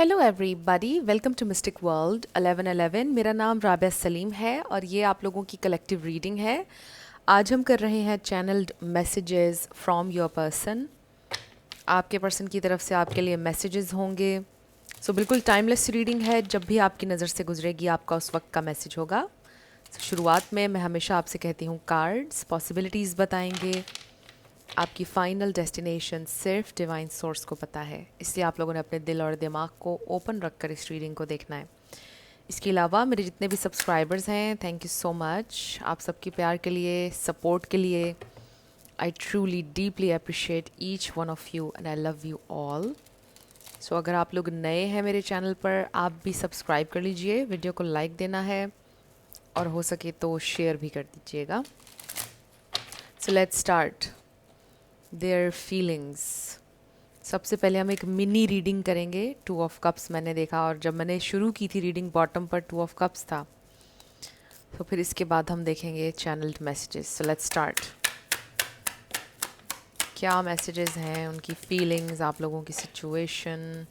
Hello everybody, welcome to mystic world 1111। मेरा नाम राबिया सलीम है और ये आप लोगों की कलेक्टिव रीडिंग है। आज हम कर रहे हैं channelled messages from your person. आपके पर्सन की तरफ से आपके लिए मैसेजेस होंगे। सो बिल्कुल टाइमलेस रीडिंग है, जब भी आपकी नज़र से गुजरेगी आपका उस वक्त का मैसेज होगा। शुरुआत में मैं हमेशा आपसे कहती हूँ कार्ड्स पॉसिबिलिटीज़ बताएंगे। आपकी फाइनल डेस्टिनेशन सिर्फ डिवाइन सोर्स को पता है, इसलिए आप लोगों ने अपने दिल और दिमाग को ओपन रखकर इस रीडिंग को देखना है। इसके अलावा मेरे जितने भी सब्सक्राइबर्स हैं, थैंक यू सो मच आप सबकी प्यार के लिए, सपोर्ट के लिए। I truly deeply appreciate each one of you and I love you all. So अगर आप लोग नए हैं मेरे चैनल पर, आप भी सब्सक्राइब कर लीजिए, वीडियो को लाइक देना है और हो सके तो शेयर भी कर दीजिएगा। So let's start their feelings. सबसे पहले हम एक मिनी रीडिंग करेंगे। 2 ऑफ कप्स मैंने देखा, और जब मैंने शुरू की थी रीडिंग बॉटम पर 2 ऑफ कप्स था, तो फिर इसके बाद हम देखेंगे channelled messages. So let's start. क्या मैसेजेस हैं, उनकी फीलिंग्स, आप लोगों की सिचुएशन।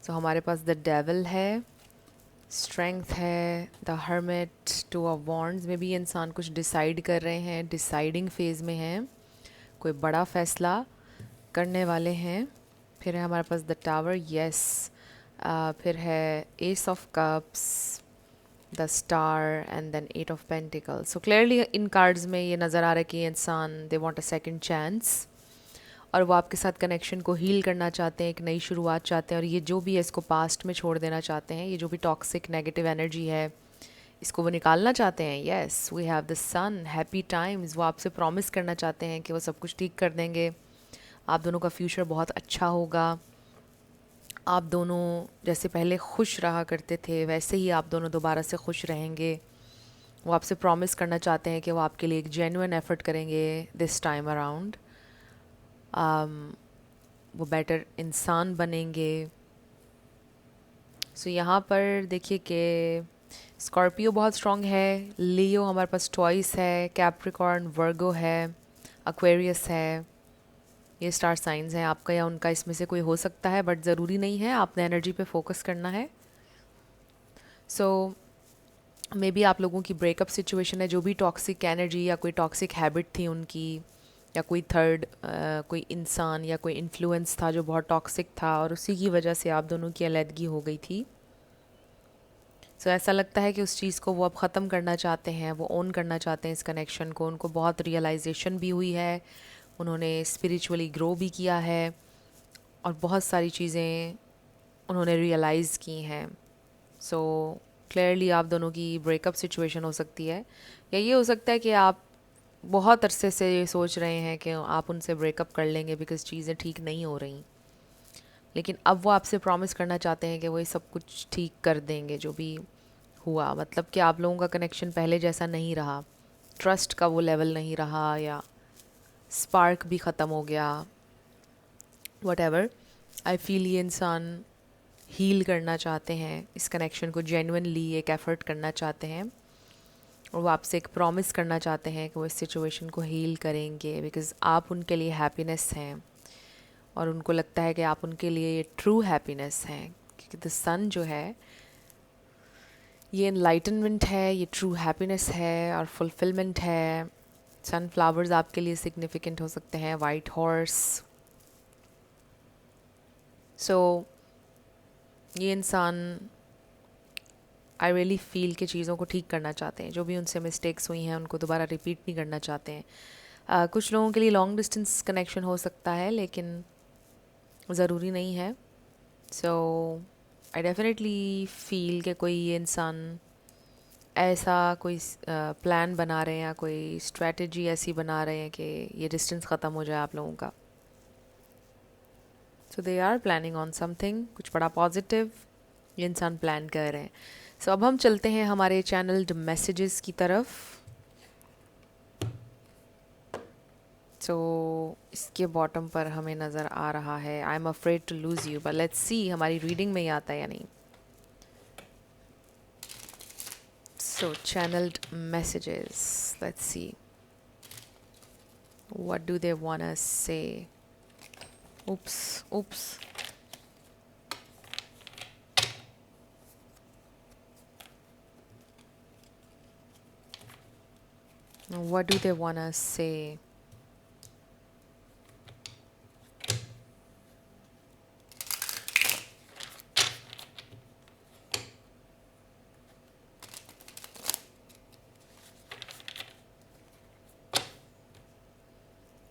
सो हमारे पास द डेविल है, स्ट्रेंथ है, द हर्मिट, 2 ऑफ वॉन्ड्स में भी इंसान कुछ डिसाइड कर रहे हैं, डिसाइडिंग फेज में हैं, कोई बड़ा फैसला करने वाले हैं। फिर है हमारे पास द टावर, यस। फिर है ace of cups, the star and then 8 of pentacles. So clearly in cards में ये नज़र आ रहा है कि इंसान they want a second chance, और वो आपके साथ कनेक्शन को हील करना चाहते हैं, एक नई शुरुआत चाहते हैं, और ये जो भी है इसको पास्ट में छोड़ देना चाहते हैं। ये जो भी टॉक्सिक नेगेटिव एनर्जी है, इसको वो निकालना चाहते हैं। Yes, we have the sun, happy times. वो आपसे प्रॉमिस करना चाहते हैं कि वो सब कुछ ठीक कर देंगे, आप दोनों का फ्यूचर बहुत अच्छा होगा। आप दोनों जैसे पहले खुश रहा करते थे, वैसे ही आप दोनों दोबारा से खुश रहेंगे। वो आपसे प्रॉमिस करना चाहते हैं कि वो आपके लिए एक जेन्युइन एफर्ट करेंगे दिस टाइम अराउंड। वो बेटर इंसान बनेंगे। सो यहाँ पर देखिए कि स्कॉर्पियो बहुत स्ट्रॉन्ग है, लियो हमारे पास टॉइस है, कैप्रिकॉर्न, वर्गो है, एक्वेरियस है। ये स्टार साइंस हैं, आपका या उनका इसमें से कोई हो सकता है, बट ज़रूरी नहीं है, आपने एनर्जी पे फोकस करना है। सो मे बी आप लोगों की ब्रेकअप सिचुएशन है, जो भी टॉक्सिक एनर्जी या कोई टॉक्सिक हैबिट थी उनकी, या कोई थर्ड कोई इंसान या कोई इन्फ्लुएंस था जो बहुत टॉक्सिक था, और उसी की वजह से आप दोनों की अलहदगी हो गई थी। सो ऐसा लगता है कि उस चीज़ को वो अब ख़त्म करना चाहते हैं, वो ओन करना चाहते हैं इस कनेक्शन को। उनको बहुत रियलाइजेशन भी हुई है, उन्होंने स्पिरिचुअली ग्रो भी किया है, और बहुत सारी चीज़ें उन्होंने रियलाइज़ की हैं। सो क्लियरली आप दोनों की ब्रेकअप सिचुएशन हो सकती है, या ये हो सकता है कि आप बहुत अरसे से ये सोच रहे हैं कि आप उनसे ब्रेकअप कर लेंगे बिकॉज़ चीज़ें ठीक नहीं हो रही, लेकिन अब वो आपसे प्रॉमिस करना चाहते हैं कि वो ये सब कुछ ठीक कर देंगे जो भी हुआ। मतलब कि आप लोगों का कनेक्शन पहले जैसा नहीं रहा, ट्रस्ट का वो लेवल नहीं रहा, या स्पार्क भी ख़त्म हो गया, वट एवर। आई फील ये इंसान हील करना चाहते हैं, इस कनेक्शन को जेन्युइनली एक एफ़र्ट करना चाहते हैं, और वो आपसे एक प्रॉमिस करना चाहते हैं कि वो इस सिचुएशन को हील करेंगे बिकॉज़ आप उनके लिए हैप्पीनेस हैं, और उनको लगता है कि आप उनके लिए ये ट्रू हैप्पीनेस हैं। क्योंकि द सन जो है, ये इनलाइटनमेंट है, ये ट्रू हैप्पीनेस है और फुलफिलमेंट है। सनफ्लावर्स आपके लिए सिग्निफिकेंट हो सकते हैं, वाइट हॉर्स। सो ये इंसान आई रियली फील कि चीज़ों को ठीक करना चाहते हैं, जो भी उनसे मिस्टेक्स हुई हैं उनको दोबारा रिपीट नहीं करना चाहते हैं। कुछ लोगों के लिए लॉन्ग डिस्टेंस कनेक्शन हो सकता है, लेकिन ज़रूरी नहीं है। सो आई डेफिनेटली फील कि कोई ये इंसान ऐसा कोई प्लान बना रहे हैं या कोई स्ट्रेटजी ऐसी बना रहे हैं कि ये डिस्टेंस ख़त्म हो जाए आप लोगों का। So they are planning on something, कुछ बड़ा पॉजिटिव ये इंसान प्लान कर रहे हैं। सो अब हम चलते हैं हमारे चैनल्ड मैसेजेस की तरफ। सो इसके बॉटम पर हमें नज़र आ रहा है, I am afraid to lose you, but let's see हमारी रीडिंग में ही आता है या नहीं। So channeled messages, let's see what do they want to say. Oops. What do they wanna say?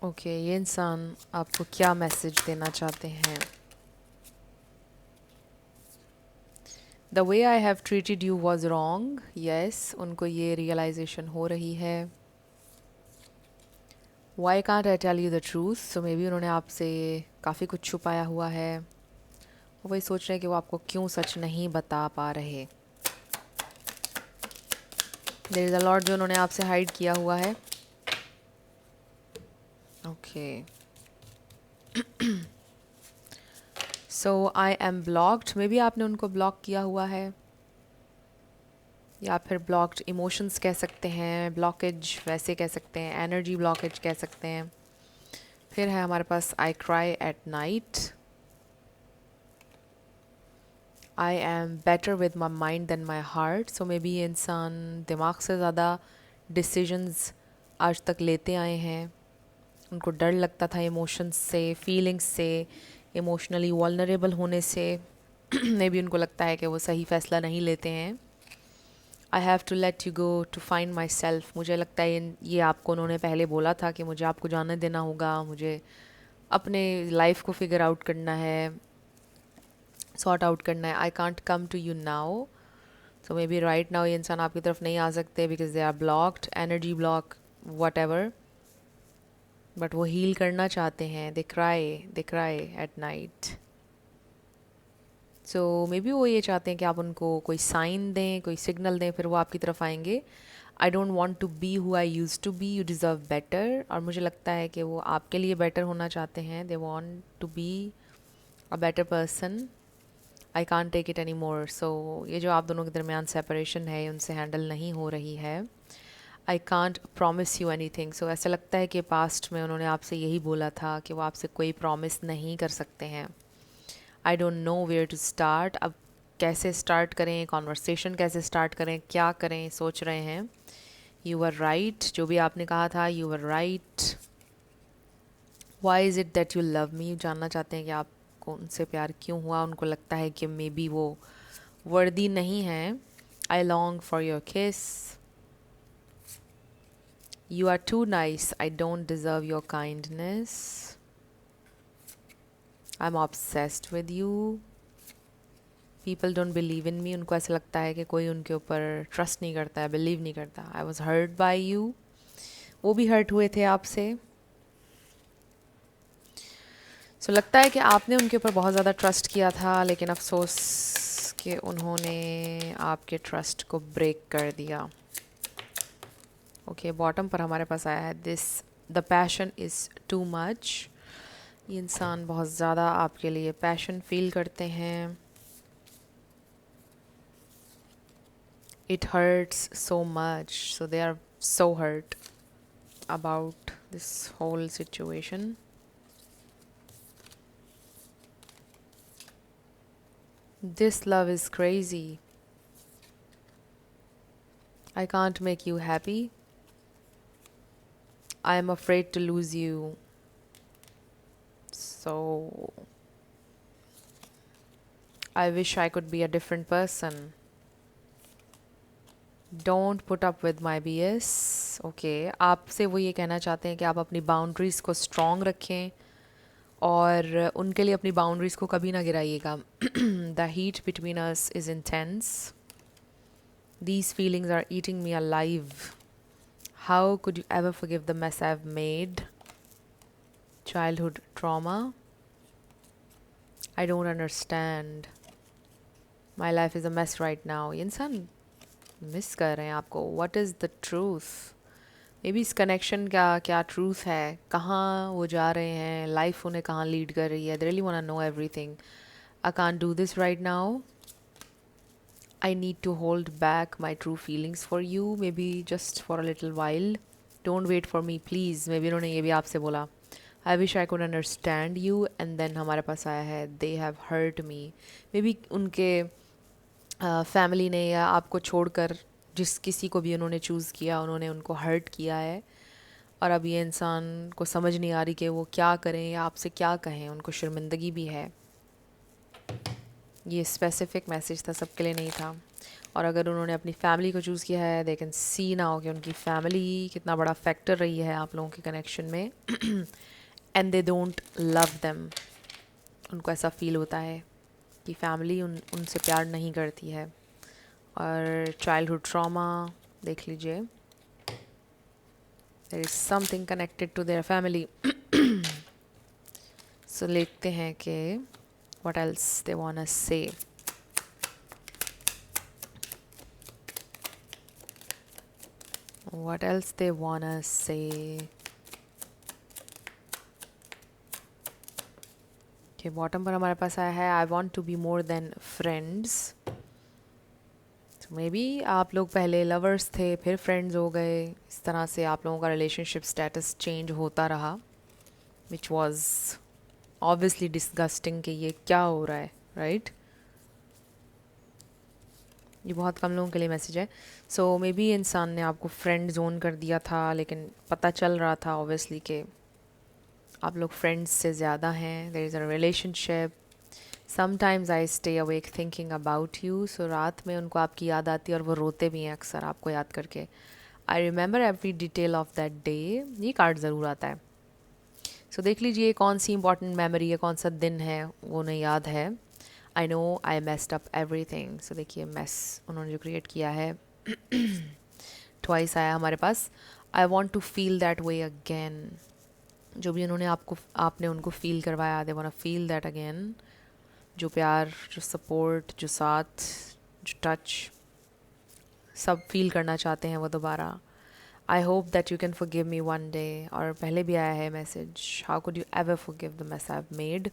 Okay ये इंसान आपको क्या मैसेज देना चाहते हैं? The way I have treated you was wrong. Yes, उनको ये रियलाइजेशन हो रही है. Why can't I tell you the truth. So maybe उन्होंने आपसे काफ़ी कुछ छुपाया हुआ है. वो वही सोच रहे हैं कि वो आपको क्यों सच नहीं बता पा रहे. देयर इज़ अ लॉट जो उन्होंने आपसे हाइड किया हुआ है. Okay so I am blocked. May be आपने उनको ब्लॉक किया हुआ है, या फिर ब्लॉक्ड इमोशंस कह सकते हैं, ब्लॉकेज वैसे कह सकते हैं, एनर्जी ब्लॉकेज कह सकते हैं. फिर है हमारे पास I cry at night. I am better with my mind than my heart. So maybe ये इंसान दिमाग से ज़्यादा डिसीजंस आज तक लेते आए हैं. उनको डर लगता था इमोशंस से, फीलिंग्स से, इमोशनली वल्नरेबल होने से. मे बी उनको लगता है कि वो सही फ़ैसला नहीं लेते हैं. I have to let you go to find myself. मुझे लगता है ये आपको उन्होंने पहले बोला था कि मुझे आपको जाने देना होगा, मुझे अपने लाइफ को फिगर आउट करना है, सॉर्ट आउट करना है. I can't come to you now. So maybe right now ये इंसान आपकी तरफ नहीं आ सकते because they are blocked, energy block, whatever. But वो हील करना चाहते हैं. They cry at night. So maybe वो ये चाहते हैं कि आप उनको कोई साइन दें, कोई सिग्नल दें, फिर वो आपकी तरफ आएंगे. I don't want to be who I use to be, you deserve better. और मुझे लगता है कि वो आपके लिए बेटर होना चाहते हैं. They want to be a better person. I can't take it any more. So ये जो आप दोनों के दरमियान सेपरेशन है, उनसे हैंडल नहीं हो रही है. I can't promise you anything. So ऐसा लगता है कि पास्ट में उन्होंने आपसे यही बोला था कि वो आपसे कोई प्रॉमिस नहीं कर सकते हैं. I don't know where to start. अब कैसे स्टार्ट करें, कॉन्वर्सेशन कैसे स्टार्ट करें, क्या करें, सोच रहे हैं. You are right. जो भी आपने कहा था, you are right. Why is it that you love me. जानना चाहते हैं कि आपको उनसे प्यार क्यों हुआ. उनको लगता है कि मे बी वो वर्दी नहीं है. आई लॉन्ग फॉर योर किस. You are too nice. I don't deserve your kindness. I'm obsessed with you. People don't believe in me. उनको ऐसा लगता है कि कोई उनके ऊपर ट्रस्ट नहीं करता है, बिलीव नहीं करता. I was hurt by you. वो भी हर्ट हुए थे आपसे. सो लगता है कि आपने उनके ऊपर बहुत ज़्यादा ट्रस्ट किया था, लेकिन अफसोस कि उन्होंने आपके ट्रस्ट को ब्रेक कर दिया. ओके बॉटम पर हमारे पास आया है this. The passion is too much. ये इंसान बहुत ज़्यादा आपके लिए पैशन फील करते हैं. It hurts so much. So they are so hurt about this whole situation. This love is crazy. I can't make you happy. I am afraid to lose you. So I wish I could be a different person. Don't put up with my BS. Okay, आपसे वो ये कहना चाहते हैं कि आप अपनी boundaries को स्ट्रॉन्ग रखें और उनके लिए अपनी बाउंड्रीज़ को कभी ना गिराइएगा. The heat between us is intense. These feelings are eating me alive. How could you ever forgive the mess I've made? Childhood trauma. I don't understand. My life is a mess right now. ये इंसान miss कर रहे हैं आपको. What is the truth? May be इस connection का क्या truth है, कहाँ वो जा रहे हैं, लाइफ उन्हें कहाँ लीड कर रही है. They really wanna know everything. I can't do this right now. I need to hold back my true feelings for you, maybe just for a little while. Don't wait for me, please. May be उन्होंने ये भी आपसे बोला. I wish I could understand you. And then हमारे पास आया है they have hurt me. May be उनके family ने या आपको छोड़कर जिस किसी को भी उन्होंने चूज़ किया उन्होंने उनको हर्ट किया है, और अब ये इंसान को समझ नहीं आ रही कि वो क्या करें या आपसे क्या कहें, उनको शर्मिंदगी भी है। ये स्पेसिफिक मैसेज था, सबके लिए नहीं था। और अगर उन्होंने अपनी फैमिली को चूज़ किया है, दे कैन सी नाउ कि उनकी फैमिली कितना बड़ा फैक्टर रही है आप लोगों के कनेक्शन में। And they don't love them. उनको ऐसा फील होता है कि फैमिली उनसे प्यार नहीं करती है। और चाइल्डहुड ट्रॉमा देख लीजिए, there is something connected to their family. So लिखते हैं कि what else they want us से। What else they wanna say? Okay, bottom पर हमारे पास आया है, I want to be more than friends. तो मे बी आप लोग पहले लवर्स थे, फिर फ्रेंड्स हो गए, इस तरह से आप लोगों का रिलेशनशिप स्टेटस चेंज होता रहा, विच वॉज ऑब्वियसली डिस्गस्टिंग कि ये क्या हो रहा है, राइट? ये बहुत कम लोगों के लिए मैसेज है। सो मे बी इंसान ने आपको फ्रेंड जोन कर दिया था, लेकिन पता चल रहा था ऑब्वियसली कि आप लोग फ्रेंड्स से ज़्यादा हैं, there is a relationship. Sometimes I stay awake thinking about you. So रात में उनको आपकी याद आती है और वो रोते भी हैं अक्सर आपको याद करके। I remember every detail of that day. ये कार्ड ज़रूर आता है। सो देख लीजिए कौन सी इंपॉर्टेंट मेमोरी है, कौन सा दिन है वो उन्हें याद है। I know I messed up everything. So देखिए मेस उन्होंने जो क्रिएट किया है, ट्वाइस आया हमारे पास। I want to feel that way again. जो भी उन्होंने आपने उनको फील करवाया, they want to feel that again. जो प्यार, जो सपोर्ट, जो साथ, जो टच, सब फील करना चाहते हैं वो दोबारा। I hope that you can forgive me one day. और पहले भी आया है message, how could you ever forgive the mess I have made.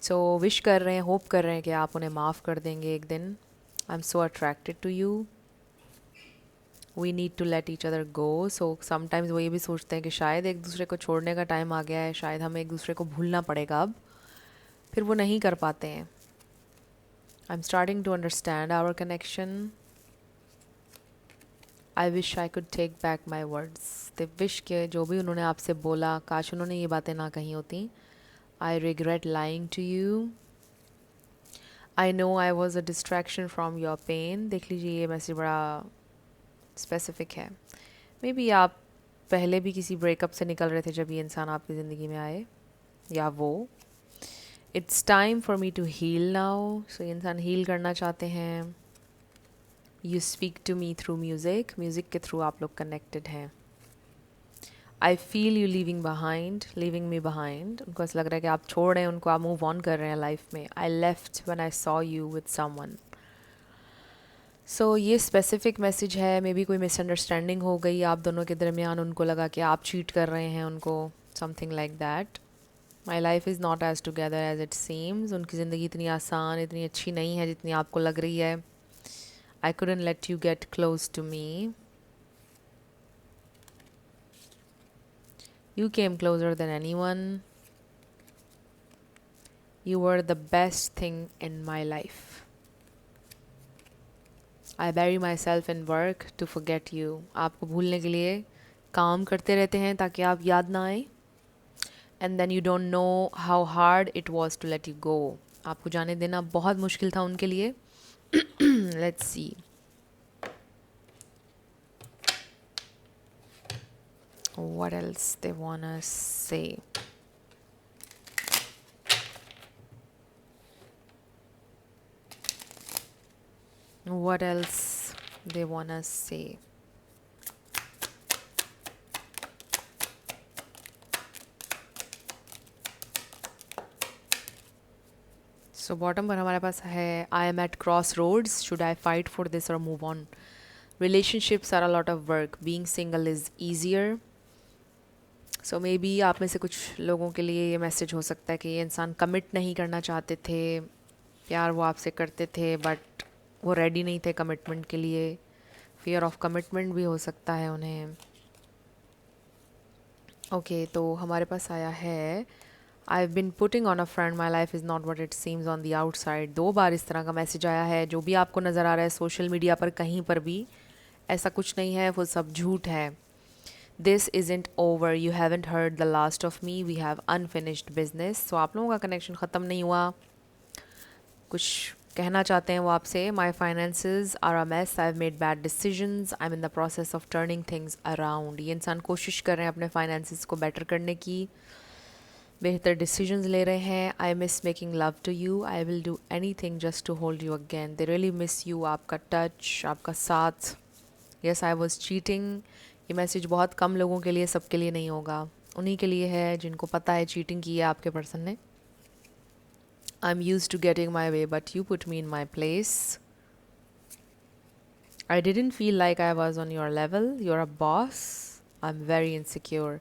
So wish कर रहे हैं, होप कर रहे हैं कि आप उन्हें माफ़ कर देंगे एक दिन। I am so attracted to you, we need to let each other go. So sometimes वो ये भी सोचते हैं कि शायद एक दूसरे को छोड़ने का टाइम आ गया है, शायद हमें एक दूसरे को भूलना पड़ेगा अब, फिर वो नहीं कर पाते हैं। I am starting to understand our connection. I wish I could take back my words. They wish के जो भी उन्होंने आपसे बोला, काश उन्होंने ये बातें ना कही होती। I regret lying to you. I know I was a distraction from your pain. देख लीजिए ये मैसेज बड़ा स्पेसिफिक है। मे बी आप पहले भी किसी ब्रेकअप से निकल रहे थे जब ये इंसान आपकी ज़िंदगी में आए, या वो। It's time for me to heal now. So ये इंसान हील करना चाहते हैं। You speak to me through music. Music के थ्रू आप लोग कनेक्टेड हैं। I feel you leaving me behind. उनको ऐसा लग रहा है कि आप छोड़ रहे हैं उनको, आप मूव ऑन कर रहे हैं लाइफ में। I left when I saw you with someone. So ये स्पेसिफिक मैसेज है। मे बी कोई मिसअंडरस्टैंडिंग हो गई आप दोनों के दरमियान, उनको लगा कि आप चीट कर रहे हैं उनको, something like that. My life is not as together as it seems. उनकी ज़िंदगी इतनी आसान, इतनी अच्छी नहीं है जितनी आपको लग रही है। आई couldn't let you get close to me. You came closer than anyone. You were the best thing in my life. I bury myself in work to forget you. आपको भूलने के लिए काम करते रहते हैं ताकि आप याद ना आए। And then you don't know how hard it was to let you go. आपको जाने देना बहुत मुश्किल था उनके लिए। Let's see. What else they wanna say? What else they wanna say? So bottom पर हमारे पास है, I am at crossroads, should I fight for this और move on. Relationships are a lot of work, being single is easier. So maybe आप में से कुछ लोगों के लिए ये मैसेज हो सकता है कि ये इंसान कमिट नहीं करना चाहते थे, प्यार वो आपसे करते थे बट वो रेडी नहीं थे कमिटमेंट के लिए। फियर ऑफ कमिटमेंट भी हो सकता है उन्हें। ओके, तो हमारे पास आया है, I have been putting on a friend, my life is not what it seems on the outside. 2 बार इस तरह का मैसेज आया है। जो भी आपको नज़र आ रहा है सोशल मीडिया पर कहीं पर भी, ऐसा कुछ नहीं है, वो सब झूठ है. This isn't over, you haven't heard the last of me, we have unfinished business. So आप लोगों का कनेक्शन ख़त्म नहीं हुआ. कुछ कहना चाहते हैं वो आपसे. My finances are a mess, I have made bad decisions, I am in the process of turning things around. ये इंसान कोशिश कर रहे हैं अपने फाइनेंसेस को बेटर करने की, बेहतर डिसीजंस ले रहे हैं. I miss making love to you, I will do anything just to hold you again. They really miss you, आपका टच, आपका साथ. Yes, I was cheating. ये मैसेज बहुत कम लोगों के लिए, सबके लिए नहीं होगा. उन्हीं के लिए है जिनको पता है चीटिंग की है आपके पर्सन ने. I'm used to getting my way, but you put me in my place. I didn't feel like I was on your level. You're a boss. I'm very insecure.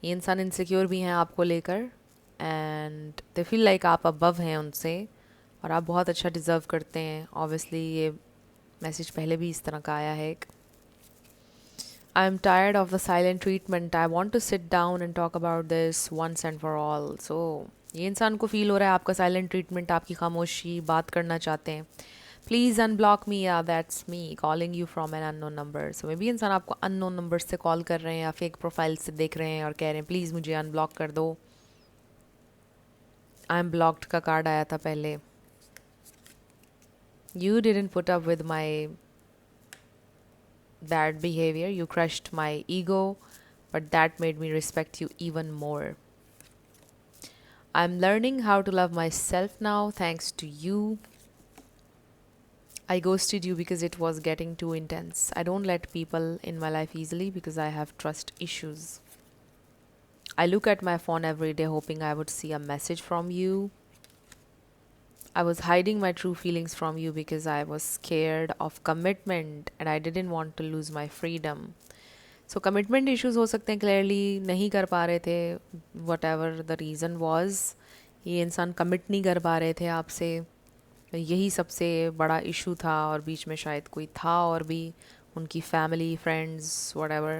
ये इंसान insecure भी हैं आपको लेकर, and they feel like आप above हैं उनसे, और आप बहुत अच्छा deserve करते हैं. Obviously ये मैसेज पहले भी इस तरह का आया है. I'm tired of the silent treatment. I want to sit down and talk about this once and for all. So ये इंसान को फील हो रहा है आपका साइलेंट ट्रीटमेंट, आपकी खामोशी, बात करना चाहते हैं. प्लीज़ अनब्लॉक मी, या that's me calling you from an unknown number. So may be इंसान आपको अननोन नंबर से कॉल कर रहे हैं या फेक प्रोफाइल से देख रहे हैं और कह रहे हैं प्लीज़ मुझे अनब्लॉक कर दो. आई एम ब्लॉक्ड का कार्ड आया था पहले. You didn't put up with my bad behaviour, you crushed my ego, but that made me respect you even more. I'm learning how to love myself now thanks to you. I ghosted you because it was getting too intense. I don't let people in my life easily because I have trust issues. I look at my phone every day hoping I would see a message from you. I was hiding my true feelings from you because I was scared of commitment and I didn't want to lose my freedom. So commitment issues हो सकते हैं, clearly नहीं कर पा रहे थे, whatever the reason was. ये इंसान commit नहीं कर पा रहे थे आपसे, यही सबसे बड़ा issue था. और बीच में शायद कोई था और भी, उनकी family, friends, whatever,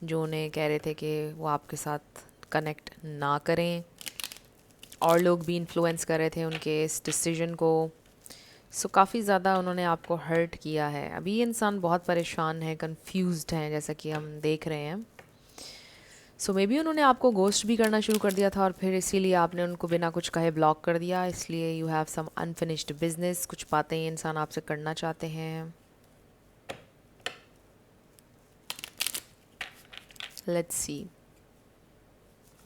जो उन्हें कह रहे थे कि वो आपके साथ connect ना करें, और लोग भी इन्फ्लुएंस कर रहे थे उनके इस डिसीजन को. सो काफ़ी ज़्यादा उन्होंने आपको हर्ट किया है. अभी ये इंसान बहुत परेशान है, कंफ्यूज्ड हैं, जैसा कि हम देख रहे हैं. सो मे बी उन्होंने आपको गोस्ट भी करना शुरू कर दिया था और फिर इसीलिए आपने उनको बिना कुछ कहे ब्लॉक कर दिया. इसलिए you have some unfinished business. कुछ बातें ये इंसान आपसे करना चाहते हैं. Let's see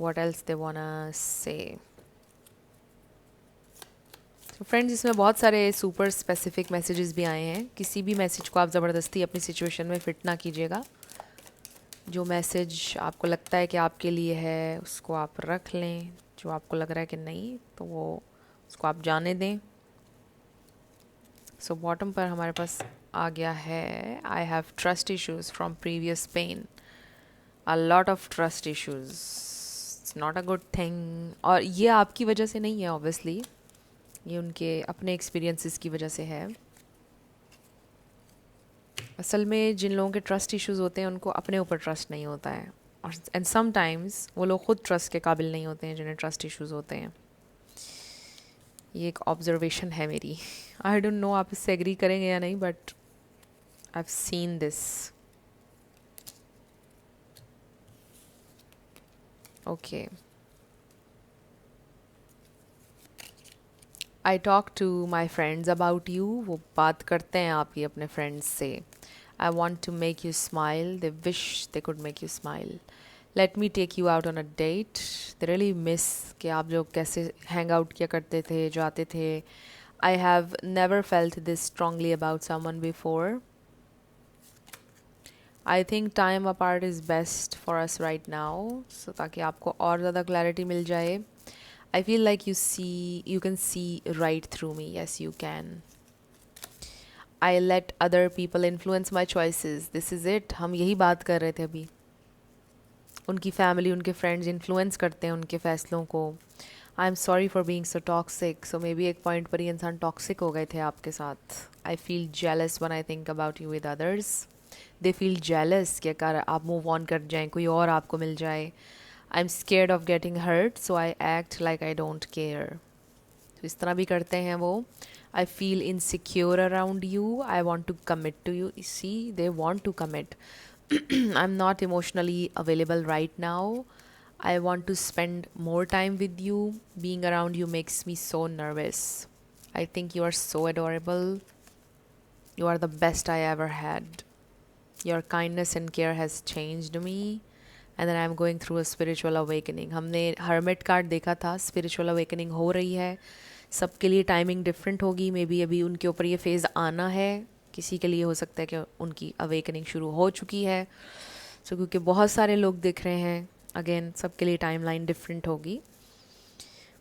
what else they wanna say. तो फ्रेंड्स, इसमें बहुत सारे सुपर स्पेसिफिक मैसेजेस भी आए हैं. किसी भी मैसेज को आप ज़बरदस्ती अपनी सिचुएशन में फ़िट ना कीजिएगा. जो मैसेज आपको लगता है कि आपके लिए है उसको आप रख लें, जो आपको लग रहा है कि नहीं तो वो उसको आप जाने दें. सो बॉटम पर हमारे पास आ गया है, I have trust issues from previous pain. A lot of trust issues. It's not a good thing. और ये आपकी वजह से नहीं है ऑब्वियसली, ये उनके अपने एक्सपीरियंसेस की वजह से है. असल में जिन लोगों के ट्रस्ट इश्यूज़ होते हैं उनको अपने ऊपर ट्रस्ट नहीं होता है, और एंड समटाइम्स वो लोग खुद ट्रस्ट के काबिल नहीं होते हैं जिन्हें ट्रस्ट इश्यूज़ होते हैं. ये एक ऑब्जर्वेशन है मेरी. आई डोंट नो आप इससे एग्री करेंगे या नहीं, but I have seen this. Okay, I talk to my friends about you. वो बात करते हैं आप ये अपने फ्रेंड्स से. I want to make you smile. They wish they could make you smile. Let me take you out on a date. They really miss कि आप लोग कैसे हैंग आउट किया करते थे, जाते थे. I have never felt this strongly about someone before. I think time apart is best for us right now. So ताकि आपको और ज़्यादा क्लैरिटी मिल जाए. I feel like you can see right through me. Yes, you can. I let other people influence my choices. This is it. हम यही बात कर रहे थे अभी. उनकी फैमिली, उनके फ्रेंड्स इन्फ्लुएंस करते हैं उनके फ़ैसलों को. I am sorry for being so toxic. So may be एक पॉइंट पर ये इंसान टॉक्सिक हो गए थे आपके साथ. I feel jealous when I think about you with others. They feel jealous कि अगर आप मूव ऑन कर जाएं, कोई और आपको मिल जाए. I'm scared of getting hurt, so I act like I don't care. तो इस तरह भी करते हैं वो. I feel insecure around you. I want to commit to you. See, they want to commit. I'm not emotionally available right now. I want to spend more time with you. Being around you makes me so nervous. I think you are so adorable. You are the best I ever had. Your kindness and care has changed me. And then I'm going through a spiritual awakening. हमने hermit card देखा था, spiritual awakening हो रही है. सबके लिए timing different होगी. May be अभी उनके ऊपर ये फेज़ आना है. किसी के लिए हो सकता है कि उनकी अवेकनिंग शुरू हो चुकी है. सो क्योंकि बहुत सारे लोग दिख रहे हैं, अगेन सबके लिए टाइमलाइन डिफरेंट होगी.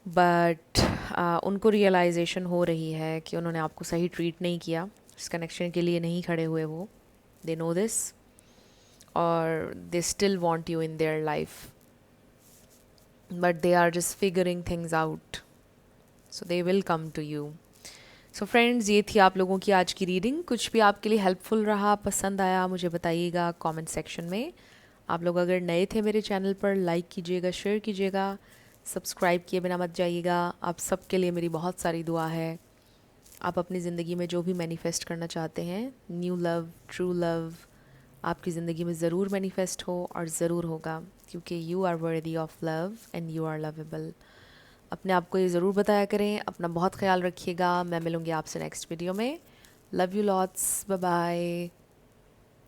बट उनको रियलाइजेशन हो रही है कि उन्होंने आपको सही ट्रीट नहीं किया. इस कनेक्शन के लिए नहीं खड़े हुए वो. दे नो दिस, और they still want you in their life, but they are just figuring things out, so they will come to you. So friends, ये थी आप लोगों की आज की रीडिंग. कुछ भी आपके लिए हेल्पफुल रहा, पसंद आया, मुझे बताइएगा कमेंट सेक्शन में. आप लोग अगर नए थे मेरे चैनल पर, लाइक कीजिएगा, शेयर कीजिएगा, सब्सक्राइब किए बिना मत जाइएगा. आप सबके लिए मेरी बहुत सारी दुआ है. आप अपनी ज़िंदगी में जो भी मैनिफेस्ट करना चाहते हैं, न्यू लव, ट्रू लव, आपकी ज़िंदगी में ज़रूर मैनिफेस्ट हो और ज़रूर होगा, क्योंकि you are worthy of love and you are lovable. अपने आप को ये ज़रूर बताया करें. अपना बहुत ख्याल रखिएगा. मैं मिलूँगी आपसे नेक्स्ट वीडियो में. Love you lots. Bye bye.